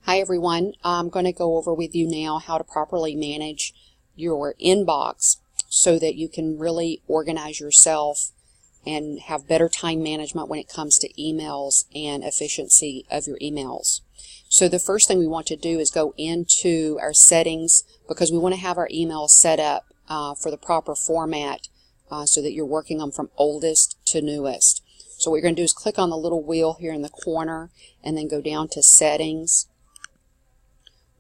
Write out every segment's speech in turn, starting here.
Hi everyone, I'm going to go over with you now how to properly manage your inbox so that you can really organize yourself and have better time management when it comes to emails and efficiency of your emails. So the first thing we want to do is go into our settings because we want to have our emails set up for the proper format so that you're working them from oldest to newest. So what you're going to do is click on the little wheel here in the corner and then go down to settings.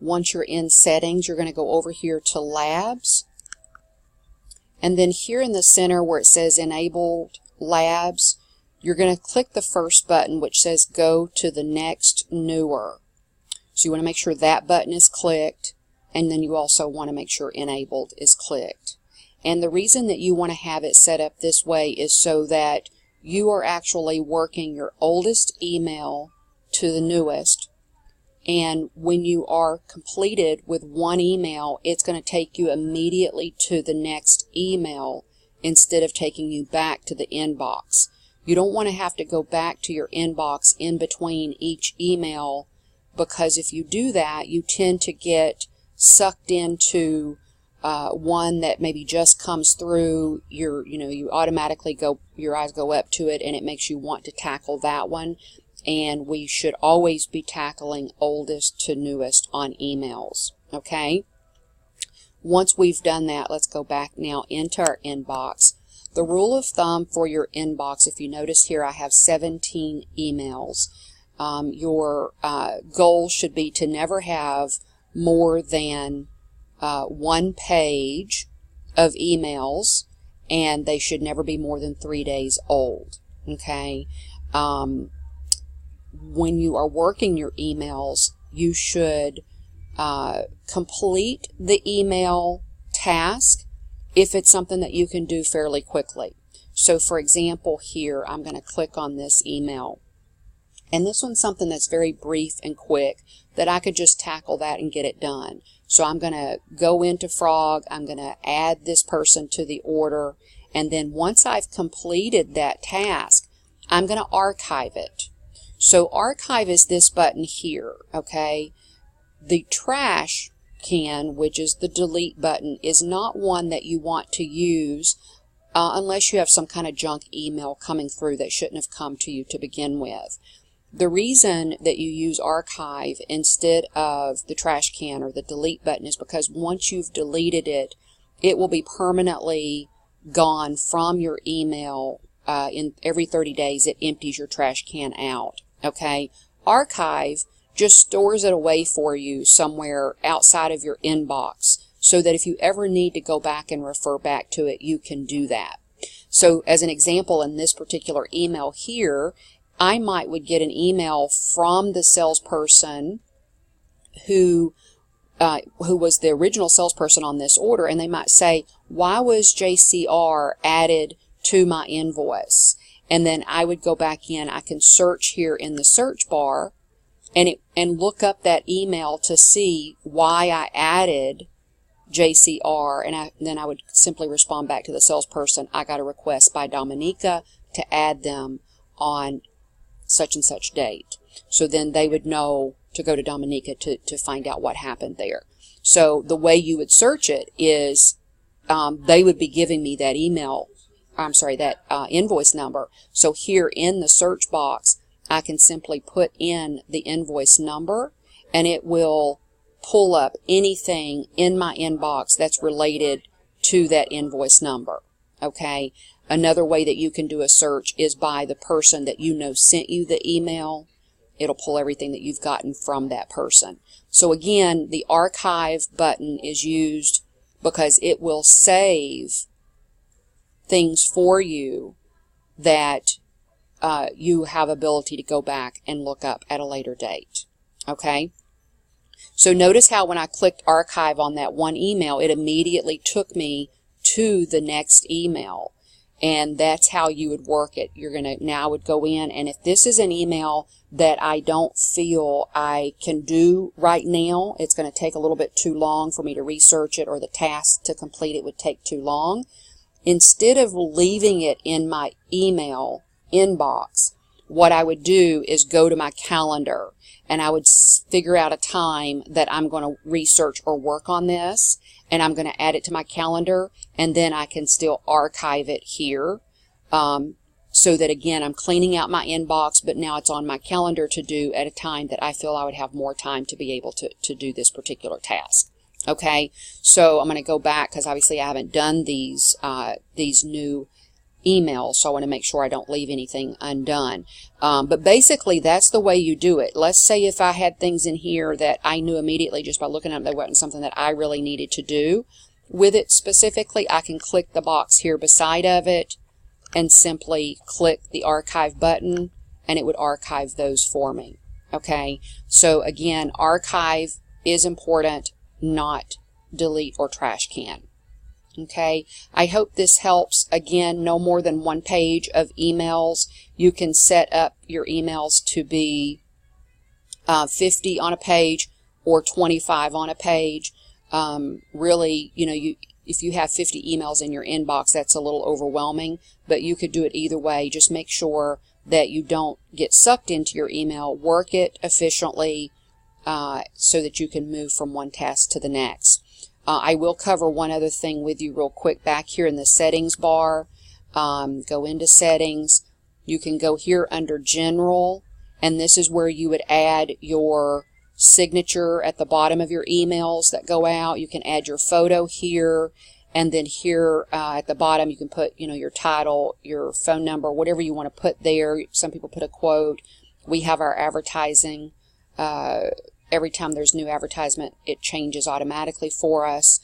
Once you're in settings, you're going to go over here to labs, and then here in the center where it says enabled labs, you're going to click the first button which says go to the next newer. So you want to make sure that button is clicked, and then you also want to make sure enabled is clicked. And the reason that you want to have it set up this way is so that you are actually working your oldest email to the newest. And when you are completed with one email, it's going to take you immediately to the next email instead of taking you back to the inbox. You don't want to have to go back to your inbox in between each email, because if you do that, you tend to get sucked into one that maybe just comes through. You automatically your eyes go up to it, and it makes you want to tackle that one. And we should always be tackling oldest to newest on emails. Okay? Once we've done that, let's go back now into our inbox. The rule of thumb for your inbox, if you notice here, I have 17 emails. Your goal should be to never have more than one page of emails, and they should never be more than 3 days old. Okay? When you are working your emails, you should complete the email task if it's something that you can do fairly quickly. So for example here, I'm going to click on this email. And this one's something that's very brief and quick that I could just tackle that and get it done. So I'm going to go into Frog, I'm going to add this person to the order, and then once I've completed that task, I'm going to archive it. So archive is this button here, okay? The trash can, which is the delete button, is not one that you want to use unless you have some kind of junk email coming through that shouldn't have come to you to begin with. The reason that you use archive instead of the trash can or the delete button is because once you've deleted it, it will be permanently gone from your email. In every 30 days, it empties your trash can out. Okay, archive just stores it away for you somewhere outside of your inbox so that if you ever need to go back and refer back to it, you can do that. So as an example, in this particular email here, I would get an email from the salesperson who was the original salesperson on this order, and they might say, why was JCR added to my invoice? And then I would go back in. I can search here in the search bar and look up that email to see why I added JCR, and then I would simply respond back to the salesperson, I got a request by Dominica to add them on such and such date. So then they would know to go to Dominica to find out what happened there. So the way you would search it is they would be giving me that that invoice number. So here in the search box, I can simply put in the invoice number, and it will pull up anything in my inbox that's related to that invoice number. Okay? Another way that you can do a search is by the person that you know sent you the email. It'll pull everything that you've gotten from that person. So again, the archive button is used because it will save things for you that you have ability to go back and look up at a later date. Okay? So notice how when I clicked archive on that one email, it immediately took me to the next email. And that's how you would work it. You're going to now would go in, and if this is an email that I don't feel I can do right now, it's going to take a little bit too long for me to research it, or the task to complete it would take too long. Instead of leaving it in my email inbox, what I would do is go to my calendar and I would figure out a time that I'm going to research or work on this, and I'm going to add it to my calendar, and then I can still archive it here. So that, again, I'm cleaning out my inbox, but now it's on my calendar to do at a time that I feel I would have more time to be able to do this particular task. Okay, so I'm going to go back because obviously I haven't done these new emails, so I want to make sure I don't leave anything undone. But basically, that's the way you do it. Let's say if I had things in here that I knew immediately just by looking at them, they wasn't something that I really needed to do with it specifically, I can click the box here beside of it and simply click the archive button, and it would archive those for me. Okay, so again, archive is important, not delete or trash can. Okay, I hope this helps. Again, no more than 1 page of emails. You can set up your emails to be 50 on a page or 25 on a page. Really, you know, if you have 50 emails in your inbox, that's a little overwhelming, but you could do it either way. Just make sure that you don't get sucked into your email. Work it efficiently so that you can move from one task to the next. I will cover one other thing with you real quick back here in the settings bar. Go into settings. You can go here under general, and this is where you would add your signature at the bottom of your emails that go out. You can add your photo here, and then here at the bottom you can put, you know, your title, your phone number, whatever you want to put there. Some people put a quote. We have our advertising. Every time there's new advertisement, it changes automatically for us.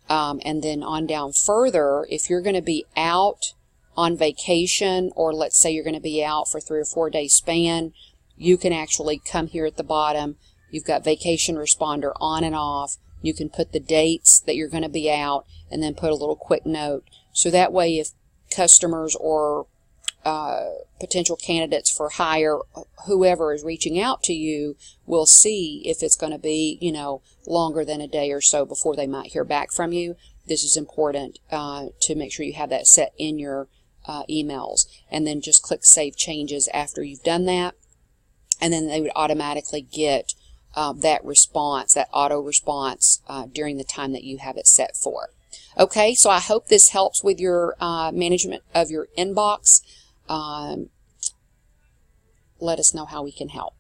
And then on down further, if you're going to be out on vacation, or let's say you're going to be out for 3 or 4 day span, you can actually come here at the bottom. You've got vacation responder on and off. You can put the dates that you're going to be out and then put a little quick note. So that way, if customers or potential candidates for hire, whoever is reaching out to you, will see if it's going to be, you know, longer than a day or so before they might hear back from you. This is important to make sure you have that set in your emails. And then just click Save Changes after you've done that. And then they would automatically get that response, that auto response during the time that you have it set for. Okay, so I hope this helps with your management of your inbox. Let us know how we can help.